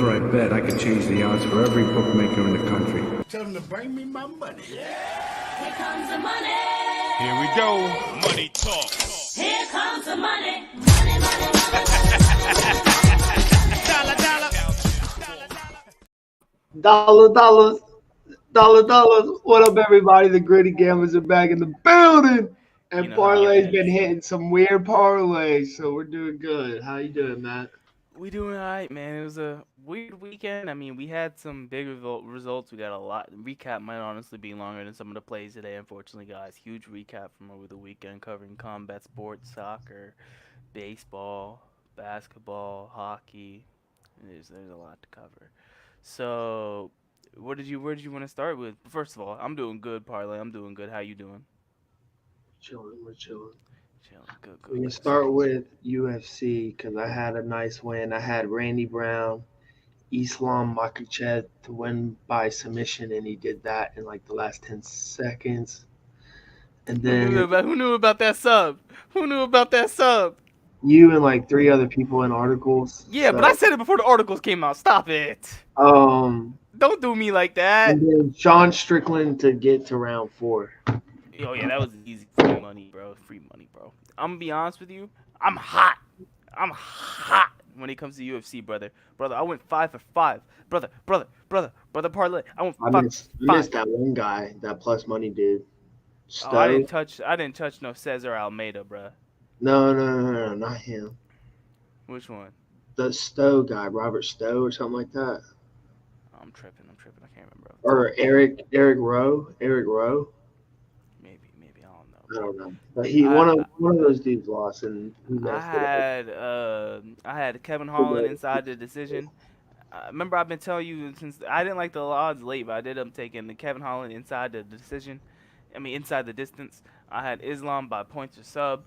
whoever I bet, I could change the odds for every bookmaker in the country. Tell them to bring me my money. Yeah. Here comes the money. Here we go. Money talk. Here comes the money. Money, money, money. Dollar, dollar. Dollars. What up, everybody? The Gritty Gamblers are back in the building. And Parlay's been hitting some weird parlays, so we're doing good. How you doing, Matt? We doing all right, man. It was a weird weekend. I mean, we had some big results. We got a lot. Recap might honestly be longer than some of the plays today, unfortunately, guys. Huge recap from over the weekend covering combat sports, soccer, baseball, basketball, hockey. There's a lot to cover. So, where did you want to start with? First of all, I'm doing good, Parlay. I'm doing good. How you doing? We're chilling. Good. We can start with UFC because I had a nice win. I had Randy Brown, Islam Makhachev to win by submission, and he did that in like the last 10 seconds. And then who knew about that sub? Who knew about that sub? You and like 3 other people in articles. Yeah, so. But I said it before the articles came out. Stop it. Don't do me like that. And then Sean Strickland to get to round 4. Oh yeah, that was easy. Free money, bro. I'm gonna be honest with you. I'm hot when it comes to UFC, brother. I went 5 for 5. Brother, parlay. I went 5 I missed that one guy, that plus money dude. Stowe. Oh, I didn't touch no Cesar Almeida, bro. No, not him. Which one? The Stowe guy, Robert Stowe or something like that. I'm tripping. I can't remember. Or Eric Rowe. Maybe I don't know. But one of those dudes lost, and I had Kevin Holland inside the decision. Remember, I've been telling you since I didn't like the odds late, but I did up taking the Kevin Holland inside the decision. I mean, inside the distance. I had Islam by points or sub.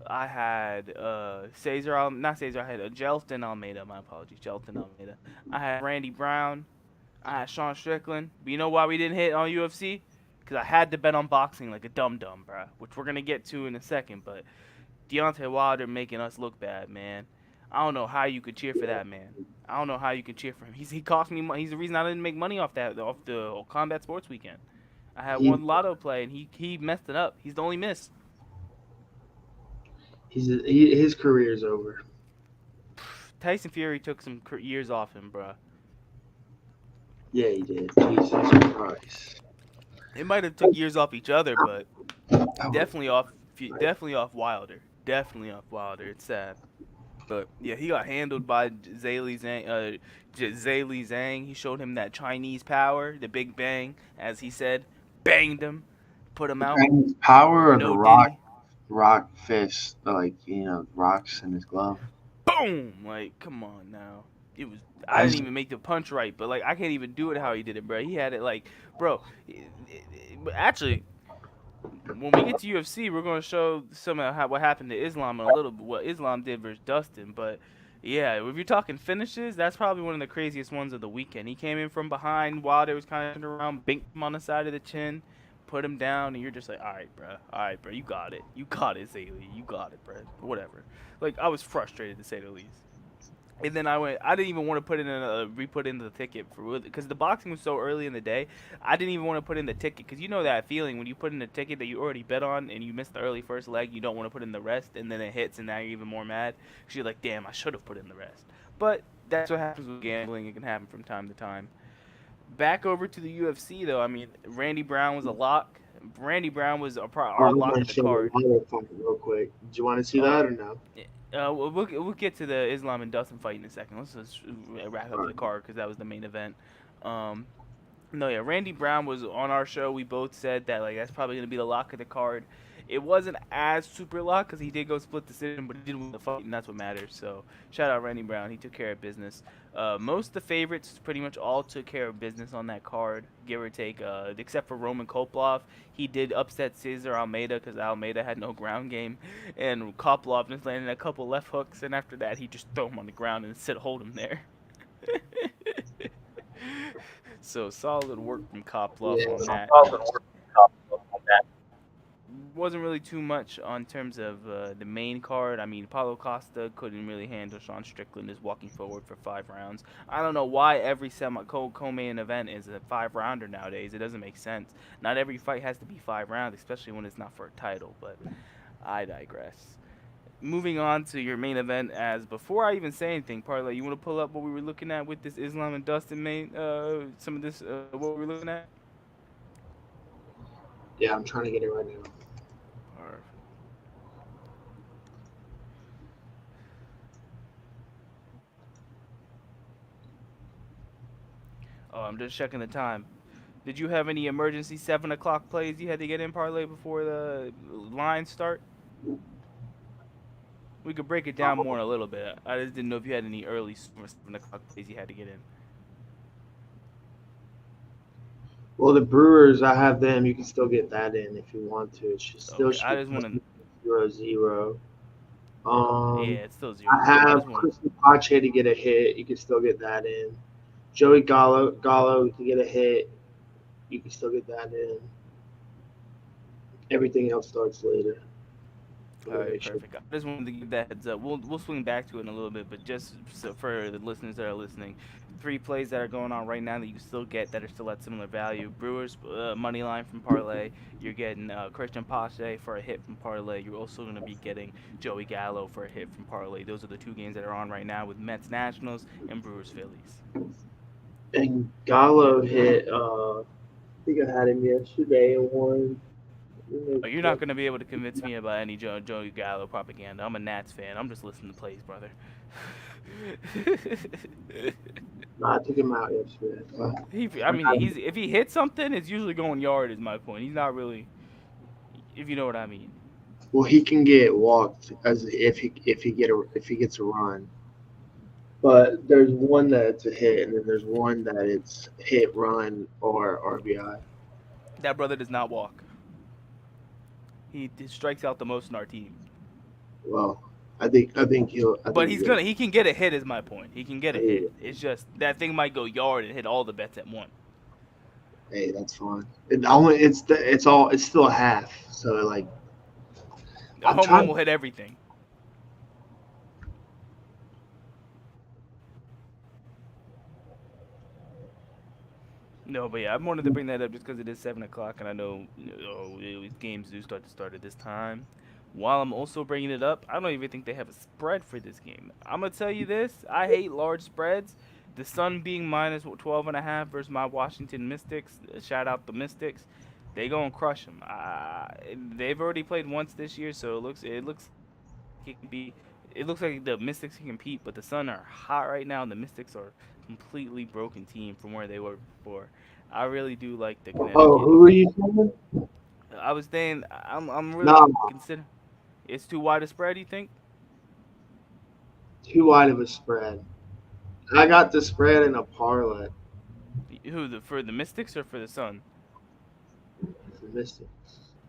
I had I had Jelton Almeida. My apologies, Jelton Almeida. I had Randy Brown. I had Sean Strickland. But you know why we didn't hit on UFC? Because I had to bet on boxing like a dum-dum, bro. Which we're going to get to in a second. But Deontay Wilder making us look bad, man. I don't know how you could cheer for that, man. I don't know how you could cheer for him. He cost me money. He's the reason I didn't make money off the combat sports weekend. I had one lotto play, and he messed it up. He's the only miss. His career's over. Tyson Fury took some years off him, bro. Yeah, he did. Jesus Christ. They might have took years off each other, but definitely off Wilder. Definitely off Wilder. It's sad. But yeah, he got handled by Zhilei Zhang. He showed him that Chinese power, the Big Bang, as he said, banged him, put him out. Chinese power or the rock fist, rocks in his glove. Boom! Like, come on now. I didn't even make the punch right, but like I can't even do it how he did it, bro. He had it like, bro. Actually, when we get to UFC, we're gonna show some of what happened to Islam and a little bit what Islam did versus Dustin. But yeah, if you're talking finishes, that's probably one of the craziest ones of the weekend. He came in from behind, Wilder was kind of around, binked him on the side of the chin, put him down, and you're just like, all right, bro, you got it, Zaylee, you got it, bro. Whatever. Like I was frustrated to say the least. And then I didn't even want to put in re-put in the ticket because the boxing was so early in the day. I didn't even want to put in the ticket because you know that feeling when you put in a ticket that you already bet on and you miss the early first leg, you don't want to put in the rest, and then it hits and now you're even more mad because you're like, damn, I should have put in the rest. But that's what happens with gambling. It can happen from time to time. Back over to the UFC though. I mean, Randy Brown was a lock. Randy Brown was our lock of the card. Real quick, do you want to see that or no? We'll get to the Islam and Dustin fight in a second. Let's just wrap up the card because that was the main event. Randy Brown was on our show. We both said that like that's probably gonna be the lock of the card. It wasn't as super lock because he did go split decision, but he did win the fight, and that's what matters. So shout out Randy Brown. He took care of business. Most of the favorites pretty much all took care of business on that card, give or take, except for Roman Kopilov. He did upset Cesar Almeida because Almeida had no ground game, and Kopilov just landed a couple left hooks, and after that he just threw him on the ground and hold him there. So solid work from Kopilov on that. wasn't really too much on terms of the main card. I mean, Paulo Costa couldn't really handle Sean Strickland is walking forward for 5 rounds. I don't know why every co-main event is a 5 rounder nowadays. It doesn't make sense. Not every fight has to be 5 rounds, especially when it's not for a title. But I digress. Moving on to your main event, as before I even say anything, Parlay, you want to pull up what we were looking at with this Islam and Dustin main, some of this, what we were looking at? Yeah, I'm trying to get it right now. Or, oh, I'm just checking the time. Did you have any emergency 7 o'clock plays you had to get in, Parlay, before the lines start? We could break it down more in a little bit. I just didn't know if you had any early 7 o'clock plays you had to get in. Well, the Brewers, I have them. You can still get that in if you want to. It's just still Okay, I just want to. 0-0. Okay, yeah, it's still 0-0. I I have just want. Christian Pache to get a hit. You can still get that in. Joey Gallo to get a hit. You can still get that in. Everything else starts later. All right, perfect. I just wanted to give that heads up. We'll swing back to it in a little bit, but just so for the listeners that are listening, 3 plays that are going on right now that you can still get that are still at similar value. Brewers money line from parlay. You're getting Christian Pache for a hit from parlay. You're also going to be getting Joey Gallo for a hit from parlay. Those are the 2 games that are on right now with Mets Nationals and Brewers Phillies. And Gallo hit. I think I had him yesterday and won. Oh, you're not going to be able to convince me about any Joey Gallo propaganda. I'm a Nats fan. I'm just listening to plays, brother. No, I took him out yesterday. I mean, if he hits something, it's usually going yard. Is my point. He's not really, if you know what I mean. Well, he can get walked as if he gets a run. But there's one that's a hit, and then there's one that it's hit, run, or RBI. That brother does not walk. He strikes out the most in our team. Well, I think he'll. But he can get a hit. Is my point. He can get a hit. It's just that thing might go yard and hit all the bets at once. Hey, that's fine. It's still a half. So like, The home run will hit everything. No, but yeah, I wanted to bring that up just because it is 7 o'clock, and I know games do start at this time. While I'm also bringing it up, I don't even think they have a spread for this game. I'm gonna tell you this: I hate large spreads. The Sun being minus 12.5 versus my Washington Mystics. Shout out the Mystics. They gonna crush them. They've already played once this year, so it looks it can be. It looks like the Mystics can compete, but the Sun are hot right now, and the Mystics are a completely broken team from where they were before. I really do like the Connecticut. Oh, who are you saying? I was saying I'm really considering. It's too wide a spread, you think? Too wide of a spread. I got the spread in a parlay. For the Mystics or for the Sun? The Mystics.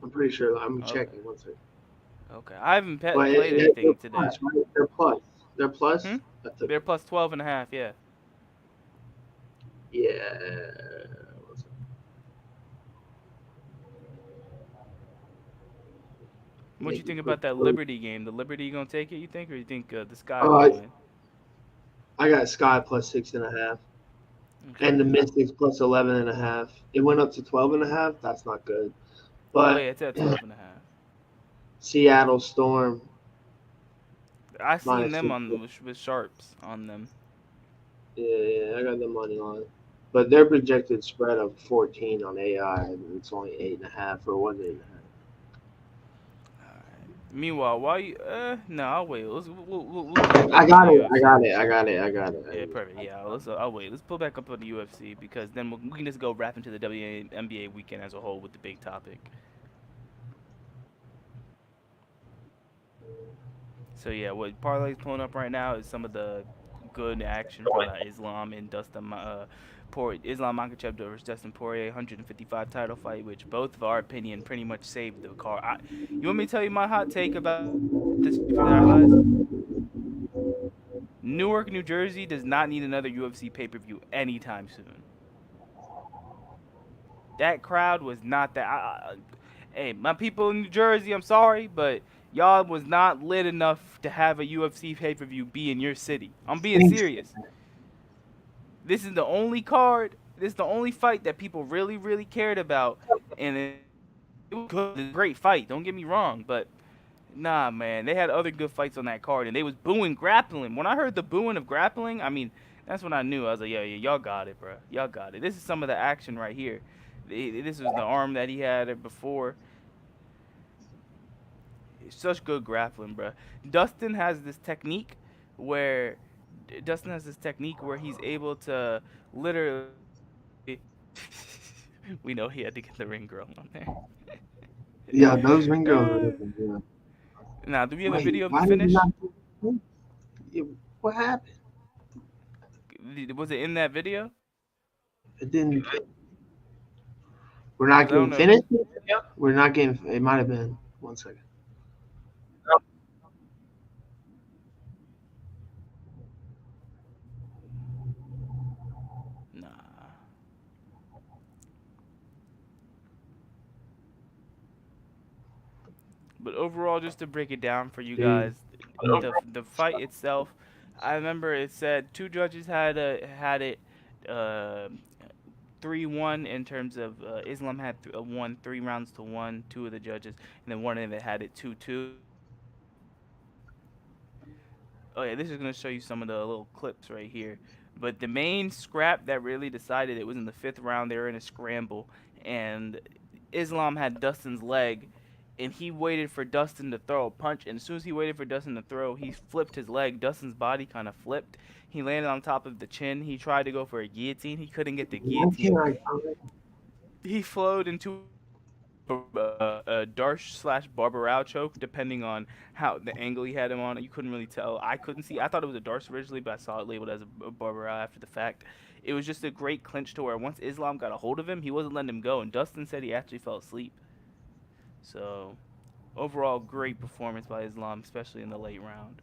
I'm pretty sure. I'm checking. One second. Okay, I haven't played anything today. Plus, right? They're plus. They're plus. Hmm? They're plus 12.5. Yeah. Yeah. What do you think about that Liberty game? The Liberty gonna take it? You think, or you think the Sky will win? I got Sky plus 6.5, and the Mystics plus 11.5. It went up to 12.5. That's not good. But yeah, it's at 12.5. Seattle Storm. I seen them with sharps on them. Yeah, I got the money on it. But their projected spread of 14 on AI, and it's only 8.5 or 1.5. Meanwhile, why you? No, I'll wait. We'll I got it. Yeah, perfect. Yeah, I'll wait. Let's pull back up on the UFC because then we can just go wrap into the WNBA weekend as a whole with the big topic. So yeah, what Parlay's pulling up right now is some of the good action for Islam and Dustin Islam Makhachev versus Dustin Poirier 155 title fight, which both of our opinion pretty much saved the card. You want me to tell you my hot take about this for their guys? Newark, New Jersey does not need another UFC pay-per-view anytime soon. That crowd was not that. Hey, my people in New Jersey, I'm sorry, but y'all was not lit enough to have a UFC pay-per-view be in your city. I'm being Thanks. serious. This is the only card. This is the only fight that people really, really cared about, and it was good. It was a great fight. Don't get me wrong, but nah, man, they had other good fights on that card, and they was booing grappling. When I heard the booing of grappling, I mean, that's when I knew. I was like, yeah, y'all got it, bro. Y'all got it. This is some of the action right here. This was the arm that he had before. It's such good grappling, bro. Dustin has this technique where Dustin has this technique where he's able to literally. We know he had to get the ring girl on there. Yeah, those ring girls are looking good. Now, do we have a Wait, video of the why did you finish? not? Yeah, what happened? Was it in that video? It didn't. We're not Because I don't getting know. finished. We're not getting. It might have been. One second. Nah. But overall, just to break it down for you Dude. guys, the fight itself, I remember it said two judges had it uh, 3-1 in terms of Islam had won 3 rounds to one, two of the judges, and then one of them had it 2-2. Oh yeah, this is gonna show you some of the little clips right here. But the main scrap that really decided it was in the 5th round. They were in a scramble, and Islam had Dustin's leg, and he waited for Dustin to throw a punch. And as soon as he waited for Dustin to throw, he flipped his leg. Dustin's body kind of flipped. He landed on top of the chin. He tried to go for a guillotine. He couldn't get the Why can't guillotine. I find it? He flowed into a Darsh slash Barbarao choke, depending on how the angle he had him on. You couldn't really tell. I couldn't see. I thought it was a Darsh originally, but I saw it labeled as a Barbarao after the fact. It was just a great clinch to where once Islam got a hold of him, he wasn't letting him go, and Dustin said he actually fell asleep. So, overall, great performance by Islam, especially in the late round.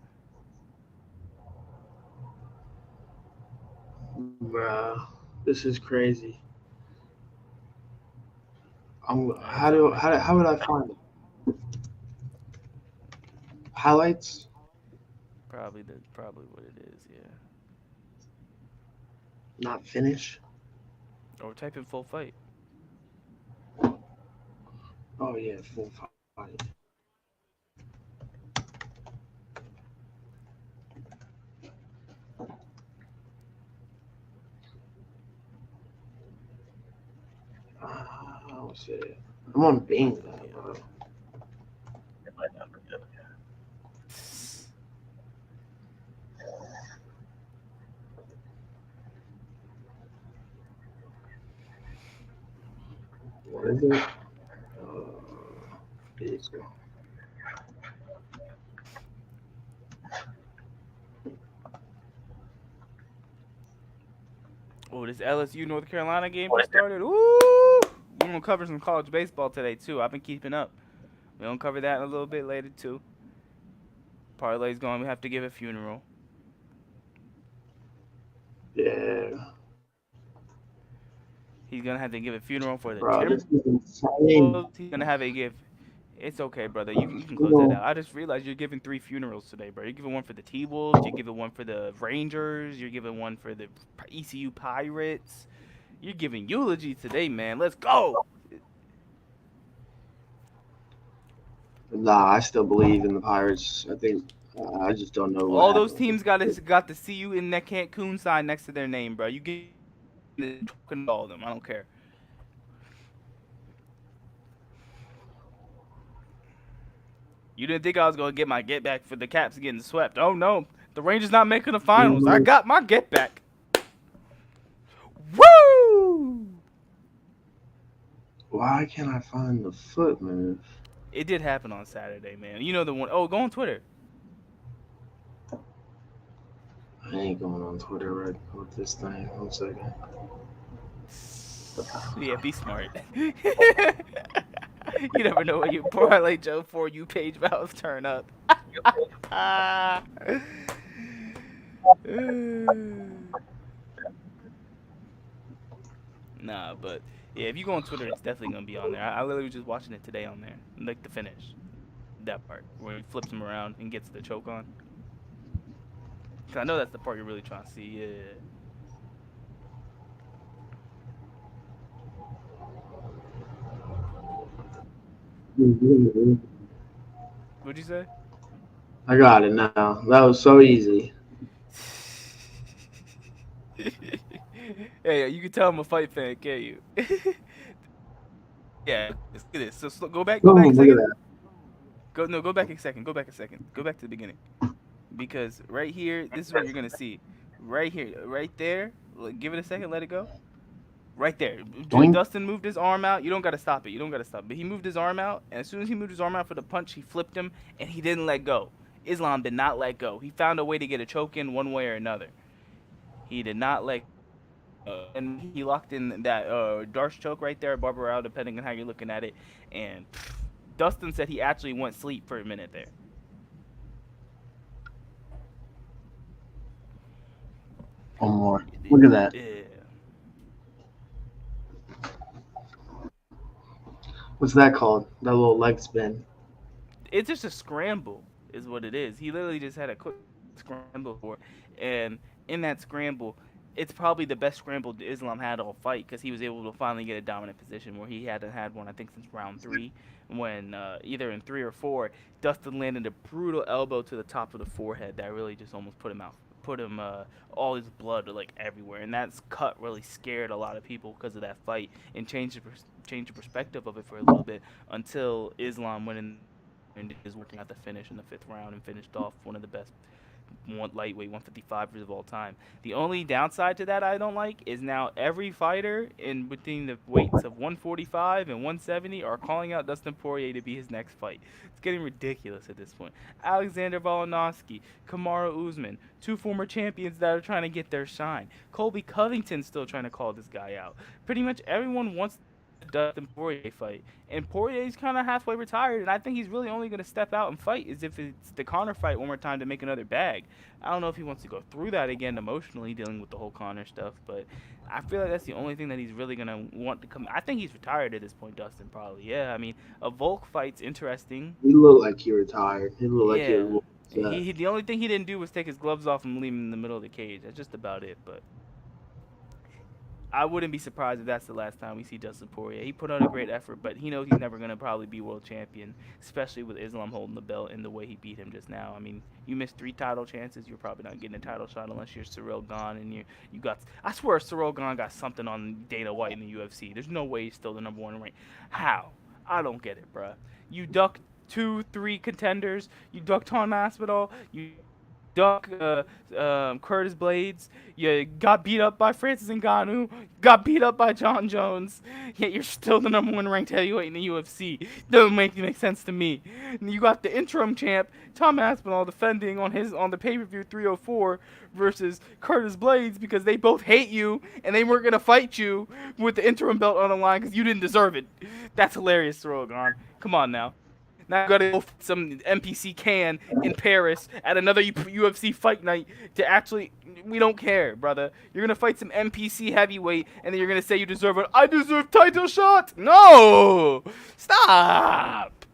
Bruh, this is crazy. It's all right, bro. How would I find it? Highlights? Probably what it is, yeah. Not finish. Or type in full fight. Oh yeah, full fight. I don't see it. I'm on Bing now, Yeah. bro. What is it? There you go. Oh, this LSU North Carolina game just started. Ooh! We're gonna cover some college baseball today too. I've been keeping up. We're gonna cover that a little bit later too. Parlay's going. We have to give a funeral. Yeah, He's gonna have to give a funeral for the bro, this Timberwolves. is insane. He's gonna have a give. It's okay, brother. You can You close that know, out. I just realized you're giving 3 funerals today, bro. You're giving one for the T-Wolves. You're giving one for the Rangers. You're giving one for the ECU Pirates. You're giving eulogy today, man. Let's go. nah, I still believe in the Pirates. I think I just don't know what All those happened. teams got the CU in that Cancun sign next to their name, bro. You get all of them. I don't care. You didn't think I was gonna get my get back for the Caps getting swept? Oh no, the Rangers not making the finals. I got my get back. Woo! Why can't I find the foot move? It did happen on Saturday, man. You know the one. Oh, go on Twitter. I ain't going on Twitter right with this thing. 1 second. Yeah, be smart. You never know when your Parlay Joe for you page vows turn up. Nah, but Yeah, if you go on Twitter, it's definitely gonna be on there. I literally was just watching it today on there, like the finish, that part where he flips him around and gets the choke on. Cause I know that's the part you're really trying to see. Yeah. What'd you say? I got it now. That was so easy. Hey, you can tell I'm a fight fan, can't you? Yeah, let's get this. So go back a Boom, look at second. that. Go back a second. Go back a second. Go back to the beginning. Because right here, this is what you're gonna see. Right here, right there. Give it a second. Let it go. Right there. Doink. Dustin moved his arm out. You don't gotta stop it. You don't gotta stop it. But he moved his arm out, and as soon as he moved his arm out for the punch, he flipped him, and he didn't let go. Islam did not let go. He found a way to get a choke in one way or another. He did not let and he locked in that Darce choke right there, Barbarell, depending on how you're looking at it. And Dustin said he actually went sleep for a minute there. One more. Look at that. Yeah. What's that called? That little leg spin. It's just a scramble, is what it is. He literally just had a quick scramble for it. And in that scramble, it's probably the best scramble Islam had all fight because he was able to finally get a dominant position where he hadn't had one, I think, since round three. When either in three or four, Dustin landed a brutal elbow to the top of the forehead that really just almost put him out. Put him all his blood like everywhere, and that's cut really scared a lot of people because of that fight and changed the perspective of it for a little bit until Islam went in and is working at the finish in the fifth round and finished off one of the best lightweight 155ers of all time. The only downside to that I don't like is now every fighter in between the weights of 145 and 170 are calling out Dustin Poirier to be his next fight. It's getting ridiculous at this point. Alexander Volkanovski, Kamaru Usman, two former champions that are trying to get their shine. Colby Covington's still trying to call this guy out. Pretty much everyone wants Dustin Poirier fight. And Poirier's kind of halfway retired, and I think he's really only going to step out and fight is if it's the Conor fight one more time to make another bag. I don't know if he wants to go through that again emotionally, dealing with the whole Conor stuff, but I feel like that's the only thing that he's really going to want to come. I think he's retired at this point, Dustin, probably. Yeah, I mean, a Volk fight's interesting. He looked like he retired. He looked like he Yeah. was. The only thing he didn't do was take his gloves off and leave him in the middle of the cage. That's just about it, but I wouldn't be surprised if that's the last time we see Dustin Poirier. He put on a great effort, but he knows he's never going to probably be world champion, especially with Islam holding the belt and the way he beat him just now. I mean, you missed 3 title chances. You're probably not getting a title shot unless you're Cyril Gane and you got. I swear Cyril Gane got something on Dana White in the UFC. There's no way he's still the #1 rank. How? I don't get it, bruh. You ducked 2, 3 contenders. You ducked Tom Aspinall. You duck Curtis Blades. You got beat up by Francis Ngannou. Got beat up by John Jones. Yet you're still the #1 ranked heavyweight in the UFC. Doesn't make sense to me. And you got the interim champ Tom Aspinall defending on the pay-per-view 304 versus Curtis Blades because they both hate you and they weren't gonna fight you with the interim belt on the line because you didn't deserve it. That's hilarious, Rogan. Come on now. Now I gotta go fight some NPC can in Paris at another UFC fight night to actually. We don't care, brother. You're gonna fight some NPC heavyweight and then you're gonna say you deserve it. I deserve title shot. No, stop.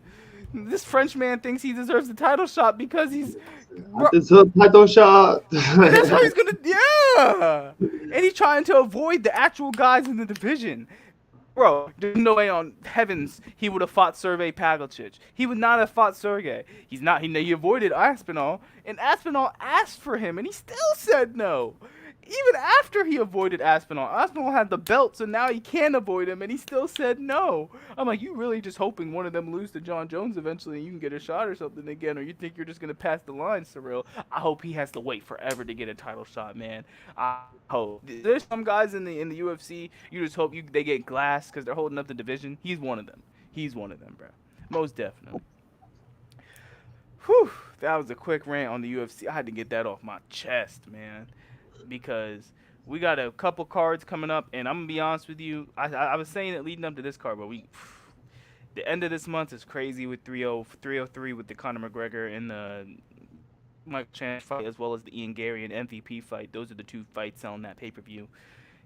This French man thinks he deserves the title shot because he's. It's a title shot. That's how he's gonna. Yeah, and he's trying to avoid the actual guys in the division. Bro, there's no way on heavens he would have fought Sergey Pavlovich. He would not have fought Sergey. He's not. He avoided Aspinall, and Aspinall asked for him, and he still said no. Even after he avoided Aspinall, Aspinall had the belt, so now he can avoid him, and he still said no. I'm like, you really just hoping one of them lose to John Jones eventually and you can get a shot or something again, or you think you're just going to pass the line, Cyril? I hope he has to wait forever to get a title shot, man. I hope. There's some guys in the UFC, you just hope they get glass because they're holding up the division. He's one of them. He's one of them, bro. Most definitely. Whew. That was a quick rant on the UFC. I had to get that off my chest, man. Because we got a couple cards coming up, and I'm gonna be honest with you. I was saying it leading up to this card, but the end of this month is crazy with 303 with the Conor McGregor and the Michael Chandler fight, as well as the Ian Gary and MVP fight. Those are the 2 fights on that pay-per-view.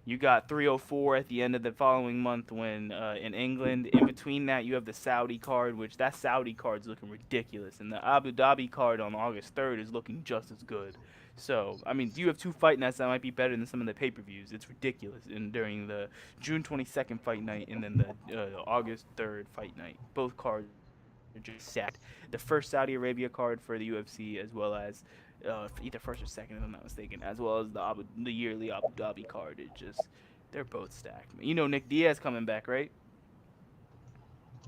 You got 304 at the end of the following month when in England. In between that, you have the Saudi card, which that Saudi card's looking ridiculous, and the Abu Dhabi card on August 3rd is looking just as good. So, I mean, you have two fight nights that might be better than some of the pay-per-views. It's ridiculous. And during the June 22nd fight night and then the August 3rd fight night, both cards are just stacked. The first Saudi Arabia card for the UFC, as well as either first or second, if I'm not mistaken, as well as the yearly Abu Dhabi card. It just they're both stacked. You know Nick Diaz coming back, right?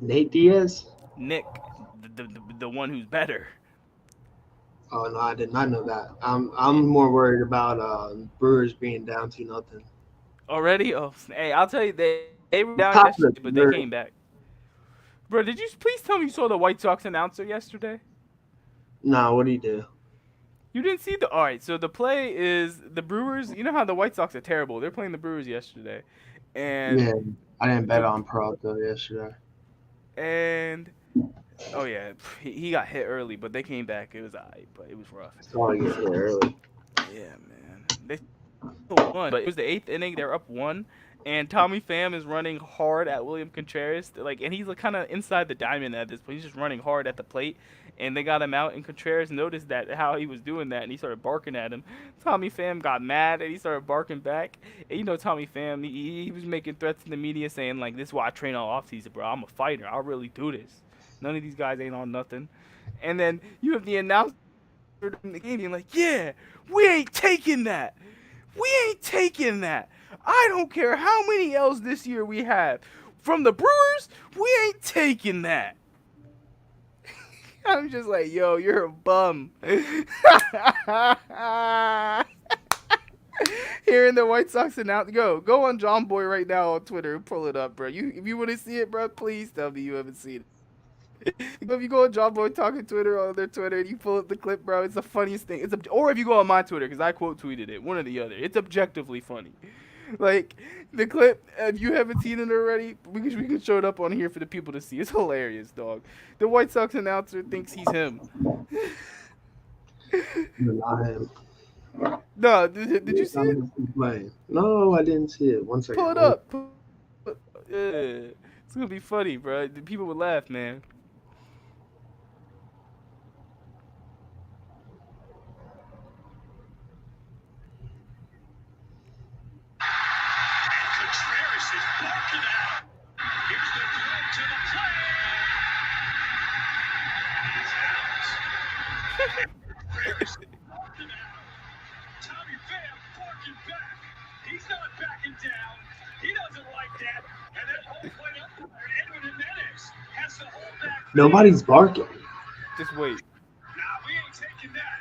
Nate Diaz? Nick, the one who's better. Oh no, I did not know that. I'm more worried about Brewers being down 2-0. Already? Oh, hey, I'll tell you, they were down Top of the yesterday, but they third. came back. Bro, did you please tell me you saw the White Sox announcer yesterday? Nah, what do you do? You didn't see the. All right, so the play is the Brewers. You know how the White Sox are terrible. They're playing the Brewers yesterday, and Yeah, I didn't bet on Peralta yesterday. and oh yeah, he got hit early, but they came back. It was alright, but it was rough. I saw I get hit early. Yeah, man. They still won, but it was the eighth inning. They're up one, and Tommy Pham is running hard at William Contreras, and he's like kind of inside the diamond at this point. He's just running hard at the plate, and they got him out. And Contreras noticed that how he was doing that, and he started barking at him. Tommy Pham got mad, and he started barking back. And you know Tommy Pham, he was making threats to the media, saying like, "This is why I train all off season, bro. I'm a fighter. I'll really do this. None of these guys ain't on nothing." And then you have the announcer in the game being like, "Yeah, we ain't taking that. We ain't taking that. I don't care how many L's this year we have. From the Brewers, we ain't taking that." I'm just like, yo, you're a bum. Hearing the White Sox announce, go on John Boy right now on Twitter and pull it up, bro. If you want to see it, bro, please tell me you haven't seen it. If you go on John Boy Talking Twitter on their Twitter and you pull up the clip, bro, it's the funniest thing. Or if you go on my Twitter, because I quote tweeted it, one or the other. It's objectively funny. Like the clip, if you haven't seen it already, we can show it up on here for the people to see. It's hilarious, dog. The White Sox announcer thinks he's him. You're not him. No, did you see it? No, I didn't see it. One second. Pull it up. Yeah. It's gonna be funny, bro. The people would laugh, man. Contreras is barking out. Here's the throw to the plate. He's out. Contreras is barking out. Tommy Pham barking back. He's not backing down. He doesn't like that. And then home plate umpire Edwin Jimenez has to hold back. Nobody's barking. Just wait. Nah, we ain't taking that.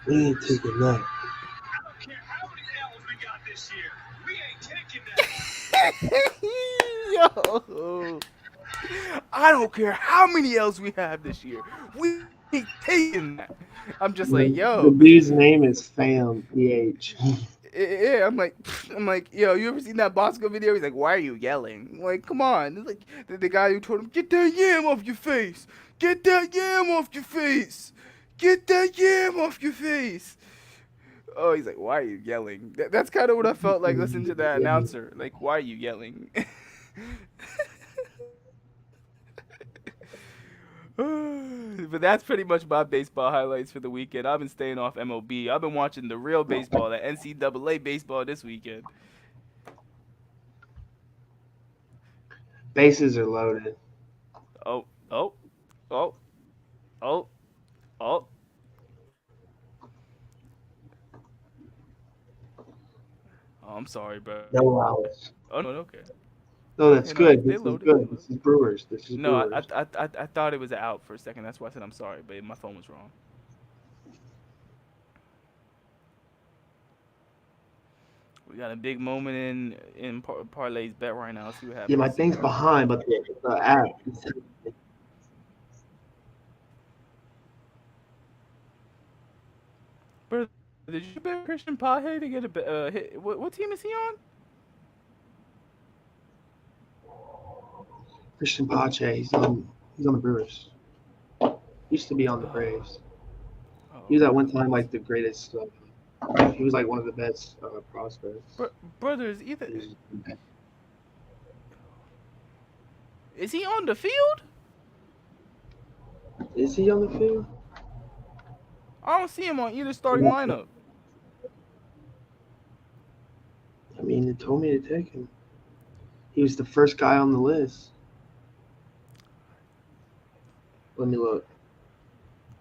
We ain't taking that. I don't care how many L's we got this year. We ain't taking that. Yo, I don't care how many L's we have this year. We ain't taking that. I'm just like, The yo. dude's name is Pham, PH. Yeah, I'm like, yo, you ever seen that Bosco video? He's like, why are you yelling? I'm like, come on. It's like the guy who told him, get that yam off your face. Get that yam off your face. Get that yam off your face. Oh, he's like, why are you yelling? That's kind of what I felt like listening to that announcer. Like, why are you yelling? But that's pretty much my baseball highlights for the weekend. I've been staying off MLB. I've been watching the real baseball, the NCAA baseball this weekend. Bases are loaded. Oh. Oh, I'm sorry, bro. No outs. Oh, no, okay. No, that's Yeah, no, good. they This is loaded, good. they This is Brewers. This is No, Brewers. I thought it was out for a second. That's why I said I'm sorry, but my phone was wrong. We got a big moment in Parlay's bet right now. Let's see what happens. Yeah, my thing's behind, but the app. Bro, did you bet Christian Paje to get a hit? What team is he on? Christian Pache. He's on the Brewers. Used to be on the Braves. Oh, He was at one time like the greatest He was like one of the best prospects. Brothers, either He's- is he on the field? Is he on the field? I don't see him on either starting lineup. I mean, they told me to take him. He was the first guy on the list. Let me look.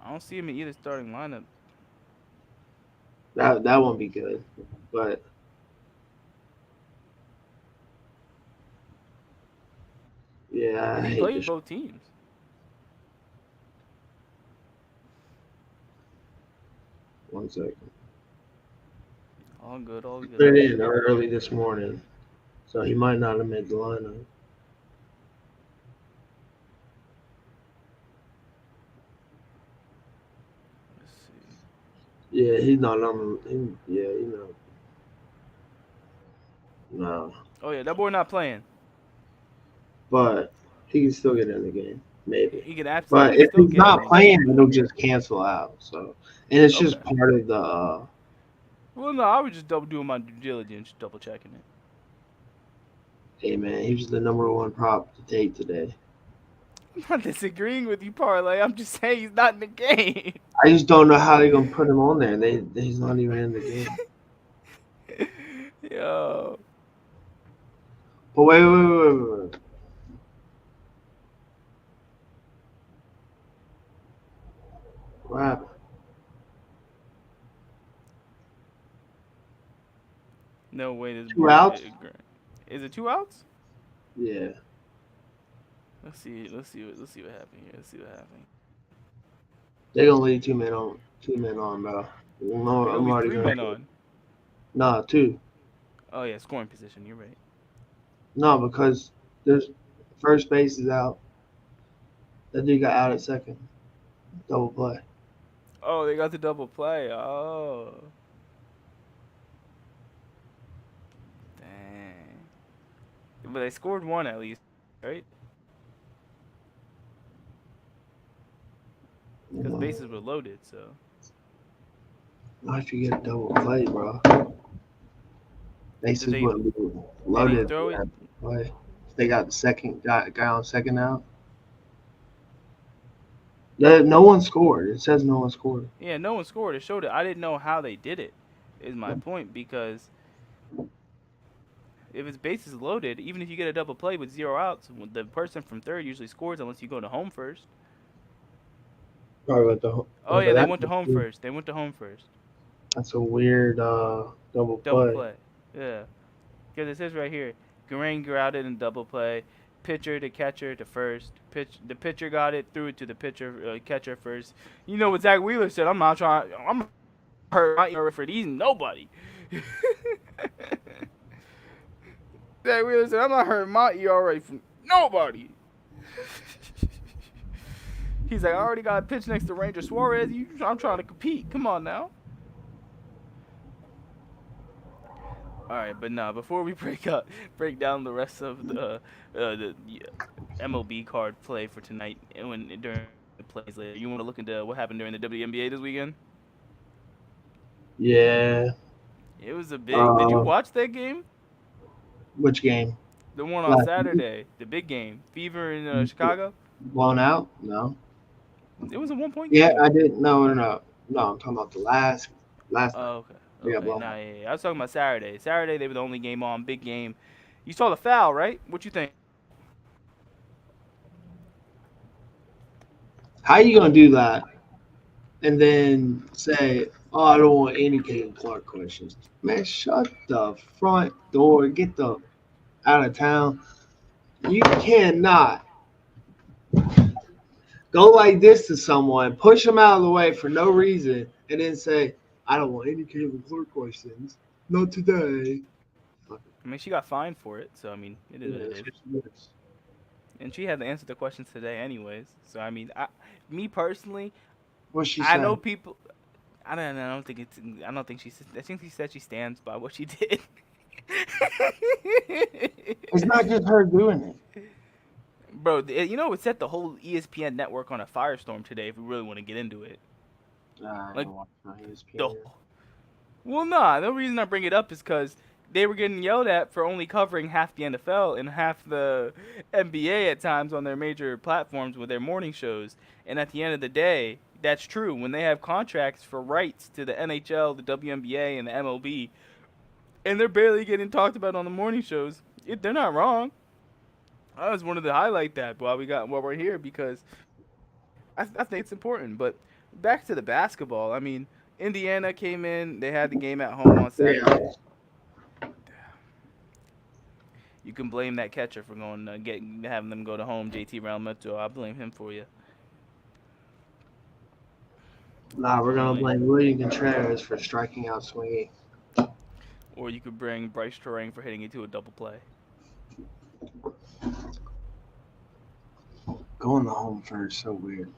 I don't see him in either starting lineup. That won't be good, but yeah, I And he hate played this. both teams. One second. All good, all good. Put it in early this morning, so he might not have made the lineup. Let's see. Yeah, he's not on the. Yeah, you know. No, Oh yeah, that boy not playing. but he can still get in the game, maybe. He can But absolutely if still he's get in not the playing, game. it'll just cancel out. So, and it's just Okay. part of the. Well, no, I was just doing my due diligence, double checking it. Hey man, he was the #1 prop to take today. I'm not disagreeing with you, Parlay. I'm just saying he's not in the game. I just don't know how they're gonna put him on there. He's not even in the game. Yo. But wait. What happened? No way this 2 boy outs? Is it 2 outs? Yeah. Let's see what happened here. Let's see what happened. They're gonna leave 2 men on, bro. No, They're gonna I'm leave already 3 men on. Nah, 2. Oh yeah, scoring position. You're right. No, because there's first base is out. That dude got out at second. Double play. Oh, they got the double play. Oh. Dang. But they scored 1 at least, right? Because bases were loaded, so. Not if you get a double play, bro. Bases they- wouldn't be Did loaded. he throw it? for that play. They got the second guy on second out. No one scored. It says no one scored. Yeah, no one scored. It showed it. I didn't know how they did it, is my point, because if it's bases loaded, even if you get a double play with 0 outs, the person from third usually scores unless you go to home first. Probably with the. Oh yeah, they went to home first. They went to home first. That's a weird double play. Yeah. Because it says right here, Garang grounded in double play, pitcher to catcher to first. The pitcher got it, threw it to the catcher first. You know what Zach Wheeler said? I'm not hurt my ERA for these nobody. Zach Wheeler said, I'm not hurting my ERA from nobody. He's like, I already got a pitch next to Ranger Suarez. I'm trying to compete. Come on now. All right, but nah. Before we break down the rest of the MLB card play for tonight, and during the plays later, you want to look into what happened during the WNBA this weekend? Yeah. It was a big. Did you watch that game? Which game? The one on Saturday, the big game, Fever in Chicago. Blown out? No. It was a 1-point Yeah, game. I didn't. No. I'm talking about the last. Oh, okay. Yeah, Okay. blown Nah, out. yeah. I was talking about Saturday. Saturday they were the only game on, big game. You saw the foul, right? What you think? How you gonna do that? And then say, "Oh, I don't want any Caitlin Clark questions." Man, shut the front door. Get the out of town. You cannot go like this to someone, push them out of the way for no reason, and then say, "I don't want any Caitlin Clark questions. Not today." I mean, she got fined for it, so I mean, it is what it is. And she had to answer the questions today, anyways. So I mean, me personally, What she I said? know people. I don't know. I don't think it's. I don't think she. I think she said she stands by what she did. It's not just her doing it. Bro, you know, it set the whole ESPN network on a firestorm today. If we really want to get into it, I Like, don't watch no ESPN. the Well, nah. The reason I bring it up is because they were getting yelled at for only covering half the NFL and half the NBA at times on their major platforms with their morning shows. And at the end of the day, that's true. When they have contracts for rights to the NHL, the WNBA, and the MLB, and they're barely getting talked about on the morning shows, they're not wrong. I just wanted to highlight that while we're here because I think it's important. But back to the basketball. I mean, Indiana came in. They had the game at home on Yeah. Saturday. You can blame that catcher for going getting having them go to home, JT Realmuto. I blame him for you. Nah, we're gonna Only, blame William Contreras for striking out swinging. or you could bring Bryce Terang for hitting it to a double play. Going the home first, so weird.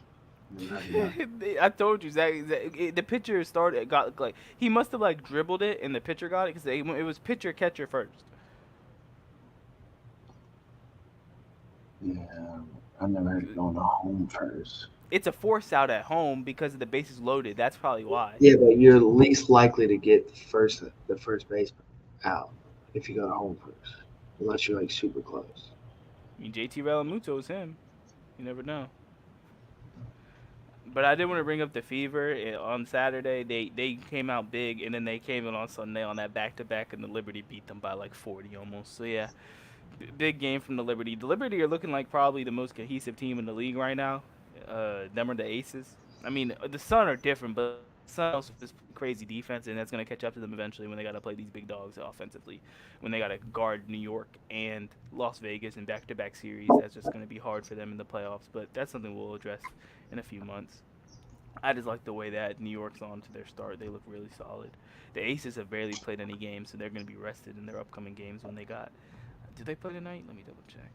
I told you, the pitcher got like he must have like dribbled it and the pitcher got it because it was pitcher catcher first. Yeah, I never heard it going to home first. It's a force out at home because of the bases loaded. That's probably why. Yeah, but you're least likely to get the first baseman out if you go to home first, unless you're like super close. I mean, JT Realmuto is him. You never know. But I did want to bring up the Fever on Saturday. They came out big, and then they came in on Sunday on that back to back, and the Liberty beat them by like 40 almost. So yeah, big game from the Liberty. The Liberty are looking like probably the most cohesive team in the league right now. Them are the Aces. I mean, the Sun are different, but the Sun also has crazy defense, and that's gonna catch up to them eventually when they gotta play these big dogs offensively. When they gotta guard New York and Las Vegas in back to back series, that's just gonna be hard for them in the playoffs. But that's something we'll address in a few months. I just like the way that New York's on to their start. They look really solid. The Aces have barely played any games, so they're going to be rested in their upcoming games when they got. Do they play tonight? Let me double check.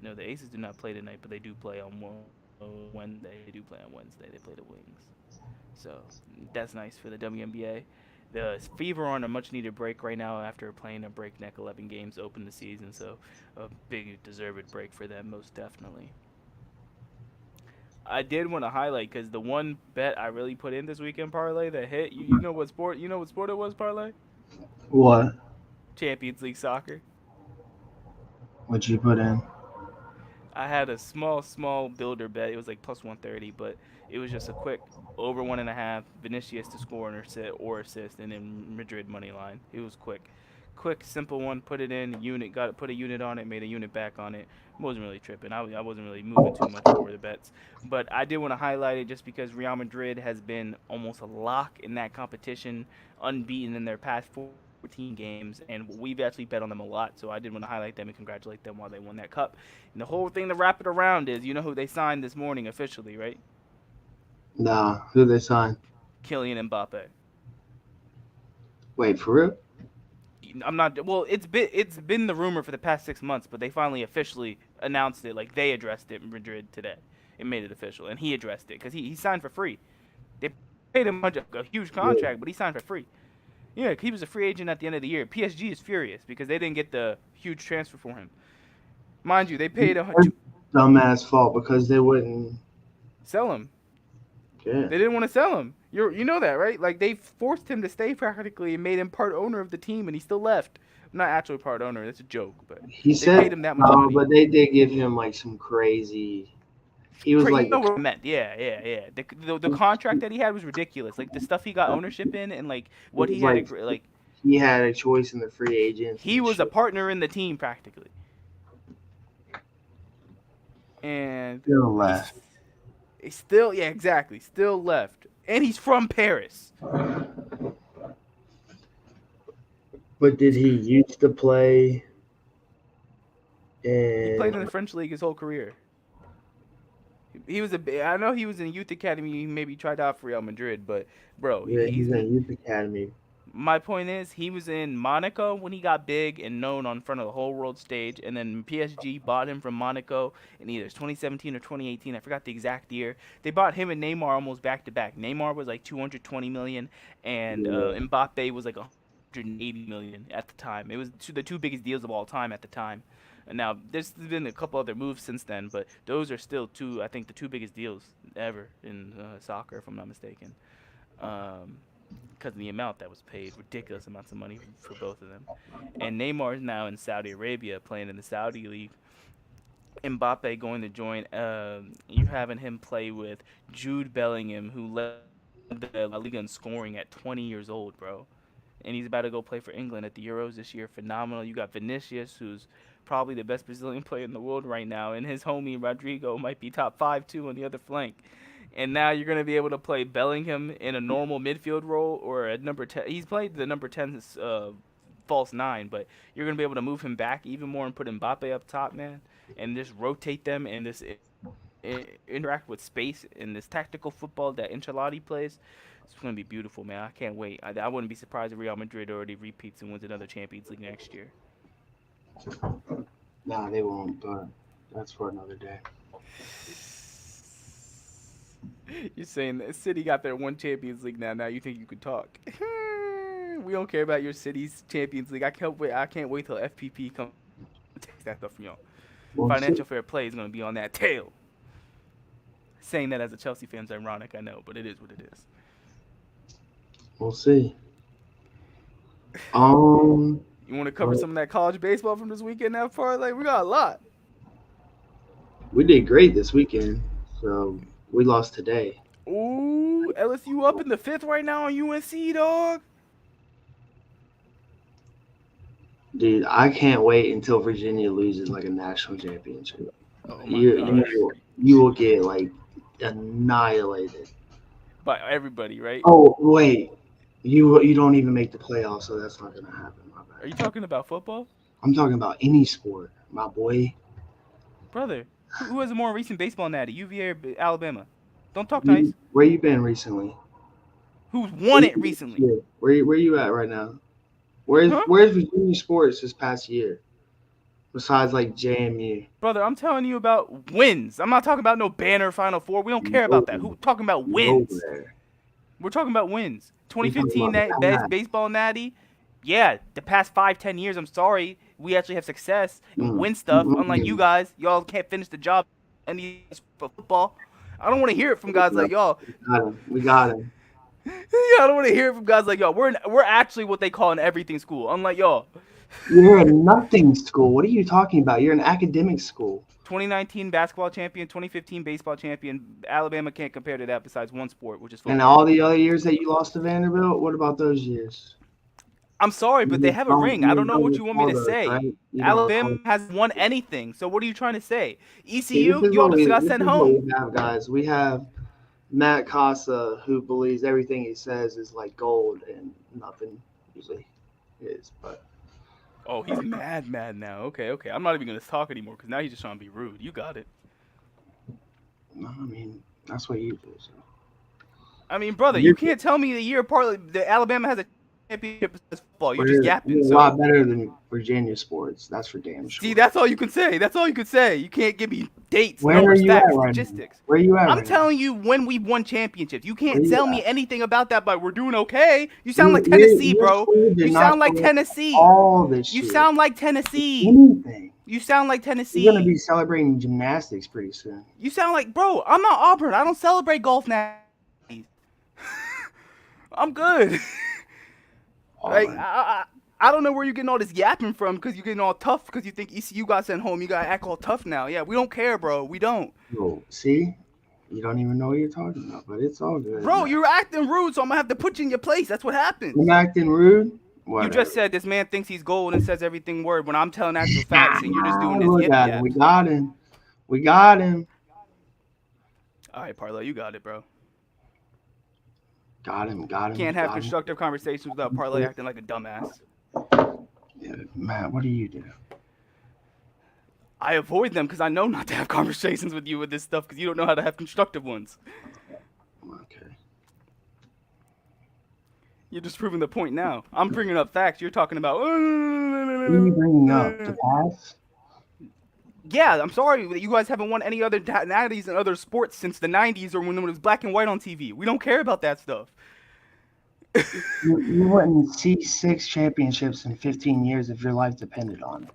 No, the Aces do not play tonight, but they do play on Wednesday. They do play on Wednesday. They play the Wings. So that's nice for the WNBA. The Fever are on a much needed break right now after playing a breakneck 11 games to open the season. So a big deserved break for them, most definitely. I did want to highlight because the one bet I really put in this weekend parlay that hit. You know what sport? You know what sport it was, parlay? What? Champions League soccer. What'd you put in? I had a small builder bet. It was like plus 130, but it was just a quick over 1.5. Vinicius to score or assist, and then Madrid money line. It was quick, simple one. Put it in unit. Got it. Put a unit on it. Made a unit back on it. Wasn't really tripping. I wasn't really moving too much for the bets, but I did want to highlight it just because Real Madrid has been almost a lock in that competition, unbeaten in their past 14 games, and we've actually bet on them a lot. So I did want to highlight them and congratulate them while they won that cup. And the whole thing to wrap it around is, you know who they signed this morning officially, right? Nah, who they signed? Kylian Mbappe. Wait, for real? I'm not. Well, it's been the rumor for the past 6 months, but they finally officially announced it. Like they addressed it in Madrid today. It made it official, and he addressed it because he signed for free. They paid him a huge contract, but he signed for free. Yeah, he was a free agent at the end of the year. PSG is furious because they didn't get the huge transfer for him. Mind you, they paid Dumbass fault because they wouldn't. sell him. Yeah. They didn't want to sell him. You know that, right? Like they forced him to stay practically and made him part owner of the team, and he still left. Not actually part owner. That's a joke, but He they said paid him that much no, money. but they did give him like some crazy. He was like You know what I meant? Yeah. The contract that he had was ridiculous. Like the stuff he got ownership in, and like what It he was had, like he had a choice in the free agents. he and was a shit. partner in the team practically, and Still left. he's still, yeah, exactly, still left, and he's from Paris. But did he used to play? He played in And the French league his whole career. He was I know he was in youth academy. He maybe tried out for Real Madrid, but bro, yeah, he's he's in youth academy. my point is, he was in Monaco when he got big and known on front of the whole world stage, and then PSG bought him from Monaco in either 2017 or 2018. I forgot the exact year. They bought him and Neymar almost back to back. Neymar was like 220 million, and Mbappe was like 180 million at the time. It was the two biggest deals of all time at the time. And now there's been a couple other moves since then, but those are still I think the two biggest deals ever in soccer, if I'm not mistaken. because of the amount that was paid, ridiculous amounts of money for both of them. And Neymar is now in Saudi Arabia playing in the Saudi league. Mbappe going to join. You're having him play with Jude Bellingham, who led the La Liga in scoring at 20 years old, bro. And he's about to go play for England at the Euros this year. Phenomenal. You got Vinicius, who's probably the best Brazilian player in the world right now, and his homie Rodrigo might be top 5 too on the other flank. And now you're going to be able to play Bellingham in a normal midfield role or at number 10. He's played the number 10 false 9, but you're going to be able to move him back even more and put Mbappe up top, man, and just rotate them and this interact with space in this tactical football that Ancelotti plays. It's going to be beautiful, man. I can't wait. I wouldn't be surprised if Real Madrid already repeats and wins another Champions League next year. Nah, they won't, but that's for another day. You're saying that City got their one Champions League now. Now you think you could talk? We don't care about your city's Champions League. I can't wait. I can't wait till FPP comes take that stuff from y'all. We'll Financial see. fair play is going to be on that tail. Saying that as a Chelsea fan is ironic, I know, but it is what it is. We'll see. You want to cover some of that college baseball from this weekend now, Parlay? We got a lot. We did great this weekend, so we lost today. Ooh, LSU up in the 5th right now on UNC, dog. Dude, I can't wait until Virginia loses like a national championship. Oh my You will get like annihilated. By everybody, right? Oh wait, you don't even make the playoffs, so that's not gonna happen. My bad. Are you talking about football? I'm talking about any sport, my boy. Brother, who has a more recent baseball natty, UVA or Alabama? Don't talk nice. Where you been recently? Who's won it recently? Yeah. Where you at right now? Where's Virginia sports this past year? Besides like JMU. Brother, I'm telling you about wins. I'm not talking about no banner Final Four. We don't care about that. Who talking about wins? We're talking about wins. 2015 baseball natty. Yeah, the past 5-10 years, I'm sorry, we actually have success and win stuff. Unlike you guys, y'all can't finish the job in football. I don't want to hear it from guys like y'all. We got him. I don't want to hear it from guys like y'all. We're actually what they call an everything school. Unlike y'all. You're a nothing school. What are you talking about? You're an academic school. 2019 basketball champion, 2015 baseball champion. Alabama can't compare to that besides one sport, which is football. And all the other years that you lost to Vanderbilt, what about those years? I'm sorry, but they have a ring. I don't know what you want me to say. Right? Alabama hasn't won anything. So what are you trying to say? ECU, you all just got sent home. We have, guys. We have Matt Casa, who believes everything he says is like gold, and nothing usually is. But oh, he's mad now. Okay. I'm not even gonna talk anymore because now he's just trying to be rude. You got it. no, I mean that's what you do. So. I mean, brother, you can't tell me the year part that Alabama has a championship in football. You're just yapping. You're a lot better than Virginia sports. That's for damn sure. See, that's all you can say. You can't give me dates, Where numbers, are you facts, at right statistics. now? Where you at? I'm right telling you when we won championships. You can't Where you tell at? me anything about that, but we're doing okay. You sound like Tennessee, bro. You sound like Tennessee. All this shit. You sound like Tennessee. Anything. You sound like Tennessee. You're gonna be celebrating gymnastics pretty soon. You sound like, bro, I'm not Auburn. I don't celebrate golf now. I'm good. Like, I don't know where you're getting all this yapping from because you're getting all tough because you think ECU got sent home. You got to act all tough now. Yeah, we don't care, bro. We don't. Yo, see? You don't even know what you're talking about, but it's all good. Bro, you're acting rude, so I'm going to have to put you in your place. That's what happens. I'm acting rude? Whatever. You just said this man thinks he's gold and says everything word when I'm telling actual facts and you're just doing this yip yap. We got him. We got him. All right, Parlay, you got it, bro. Got him. Can't have constructive conversations without Parlay acting like a dumbass. Yeah, Matt, what do you do? I avoid them because I know not to have conversations with you with this stuff because you don't know how to have constructive ones. Okay. You're just proving the point now. I'm bringing up facts. You're talking about. What are you bringing up? The past? Yeah, I'm sorry that you guys haven't won any other natties in other sports since the 90s or when it was black and white on TV. We don't care about that stuff. You wouldn't see 6 championships in 15 years if your life depended on it.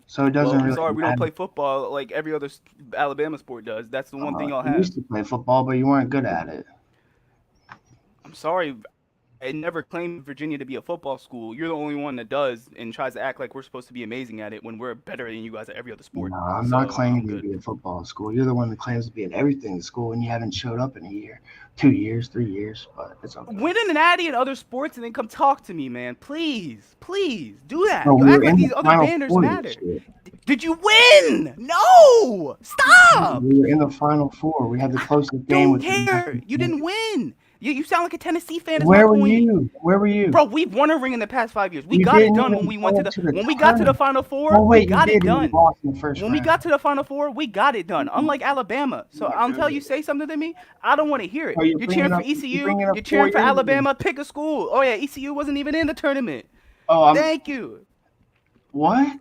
So it doesn't I'm really sorry, we matter. don't play football like every other Alabama sport does. That's the one thing y'all You have. used to play football, but you weren't good at it. I'm sorry. I never claimed Virginia to be a football school. You're the only one that does and tries to act like we're supposed to be amazing at it when we're better than you guys at every other sport. No, I'm So not claiming I'm to good. be a football school. You're the one that claims to be in everything in school, and you haven't showed up in a year, 2 years, 3 years. But it's okay. Win an natty in other sports and then come talk to me, man. Please, please do that. Bro, You we act were like in these the other final banners four matter. this year. Did you win? No! Stop! We were in the final four. We had the closest game Don't with care. You didn't win. You sound like a Tennessee fan. Is Where my were point. you? Where were you? Bro, we've won a ring in the past 5 years. We You got it didn't done when even we went go to to the the when we got to the tournament. Final Four. Oh wait, we got you it did. You done. lost in the first When round. we got to the Final Four, we got it done. Unlike Alabama. So until you say something to me, I don't want to hear it. Oh, you're You're cheering bringing for up- you're ECU. bringing up You're cheering 4 for years Alabama. Pick a school. Oh yeah, ECU wasn't even in the tournament. Oh, Thank you. what?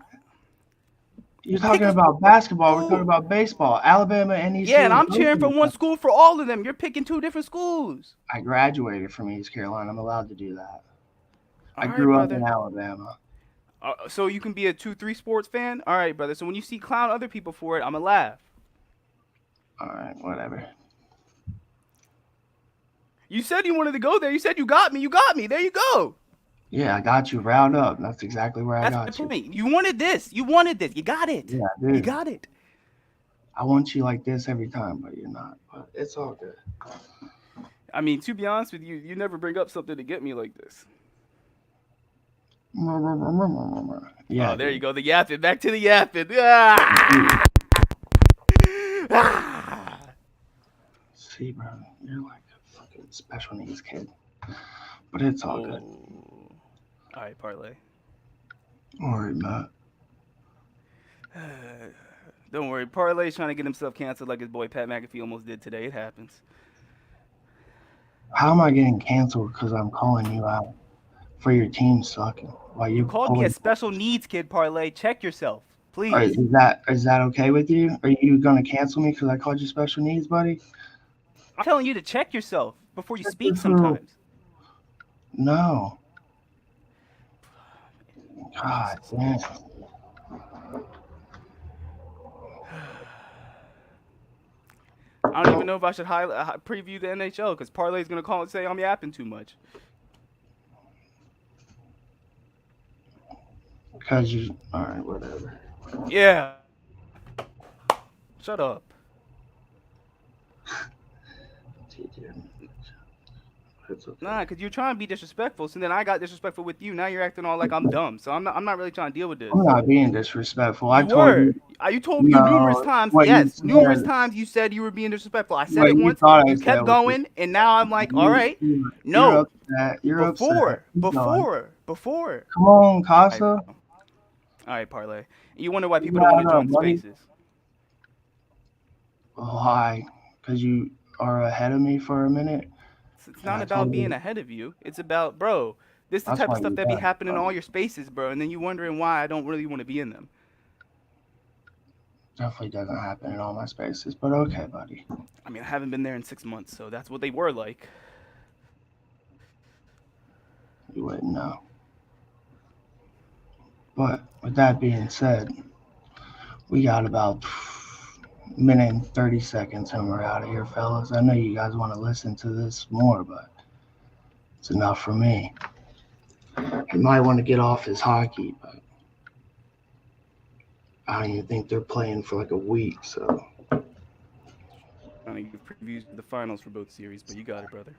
You're talking about basketball. We're talking about baseball. Alabama and ECU. Yeah, and I'm both cheering in for the one school for all of them. You're picking two different schools. I graduated from East Carolina. I'm allowed to do that. I All right, grew up brother. in Alabama. So you can be a 2-3 sports fan? All right, brother. So when you see clown other people for it, I'm going to laugh. All right, whatever. You said you wanted to go there. You said you got me. You got me. There you go. Yeah, I got you riled up. That's exactly where I That's got my you. point. You wanted this. You wanted this. You got it. Yeah, You dude. got it. I want you like this every time, but you're not. But it's all good. I mean, to be honest with you, you never bring up something to get me like this. Yeah. Oh, there you go. The yapping. Back to the yapping. Ah! Ah! See, bro, you're like a fucking special needs kid. But it's all good. Oh. All right, parlay. All right, Matt. Don't worry. Parlay's trying to get himself canceled like his boy Pat McAfee almost did today. It happens. How am I getting canceled because I'm calling you out for your team sucking? While You called me a special needs kid, Parlay. Check yourself, please. Right, is that okay with you? Are you gonna cancel me because I called you special needs, buddy? I'm telling you to check yourself before you Check speak yourself. sometimes. No. God damn. I don't even know if I should preview the NHL because Parlay's going to call and say I'm yapping too much. Because you. All right, whatever. Yeah. Shut up. It's okay. Nah, because you're trying to be disrespectful, so then I got disrespectful with you. Now you're acting all like I'm dumb. So I'm not really trying to deal with this. I'm not being disrespectful. I You told were. you. You told me No, numerous times. what you Yes, numerous said- times you said you were being disrespectful. I said What it you once. thought I You said kept was going, and now I'm like, all right. No. You're upset. Keep going. Before. Come on, All Casa. right, all right, Parlay. You wonder why people Yeah, don't want I to join know, the buddy. spaces. Why? Because you are ahead of me for a minute. It's not I about told being you. ahead of you. It's about, bro, this is the That's type why of stuff you that be got it, happening in bro. all your spaces, bro. And then you wondering why I don't really want to be in them. Definitely doesn't happen in all my spaces, but okay, buddy. I mean, I haven't been there in 6 months, so that's what they were like. You wouldn't know. But with that being said, we got about a minute and 30 seconds and we're out of here, fellas. I know you guys want to listen to this more, but it's enough for me. He might want to get off his hockey, but I don't even think they're playing for like a week, so I mean, give previews of the finals for both series, but you got it, brother.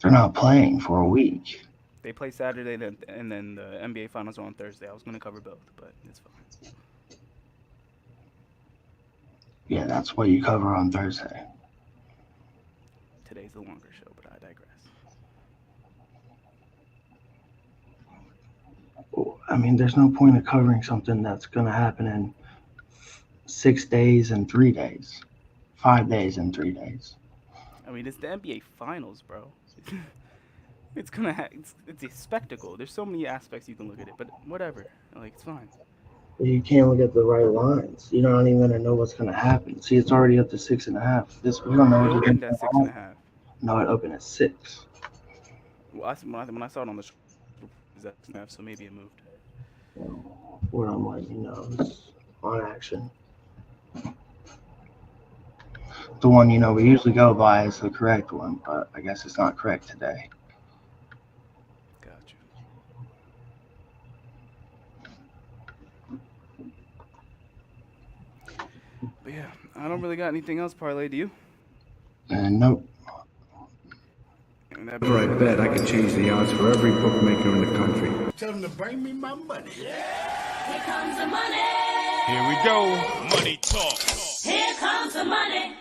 they're not playing for a week. They play Saturday, and then the NBA finals are on Thursday. I was going to cover both, but it's fine. Yeah, that's what you cover on Thursday. Today's the longer show, but I digress. I mean, there's no point of covering something that's going to happen in 6 days and 3 days, 5 days and 3 days. I mean, it's the NBA finals, bro. It's a spectacle. There's so many aspects you can look at it, but whatever. Like, it's fine. You can't look at the right lines. You're not even going to know what's going to happen. See, it's already up to 6.5. We don't know It what opened to at 6.5. No, it opened at 6. Well, when I saw it on the show, it was at 6.5, so maybe it moved. What I'm letting you know is on action. The one we usually go by is the correct one, but I guess it's not correct today. Gotcha. But yeah, I don't really got anything else, Parlay. Do you? And nope. And that Whenever I bet, I could change the odds for every bookmaker in the country. Tell them to bring me my money. Here comes the money. Here we go. Money talk. Here comes the money.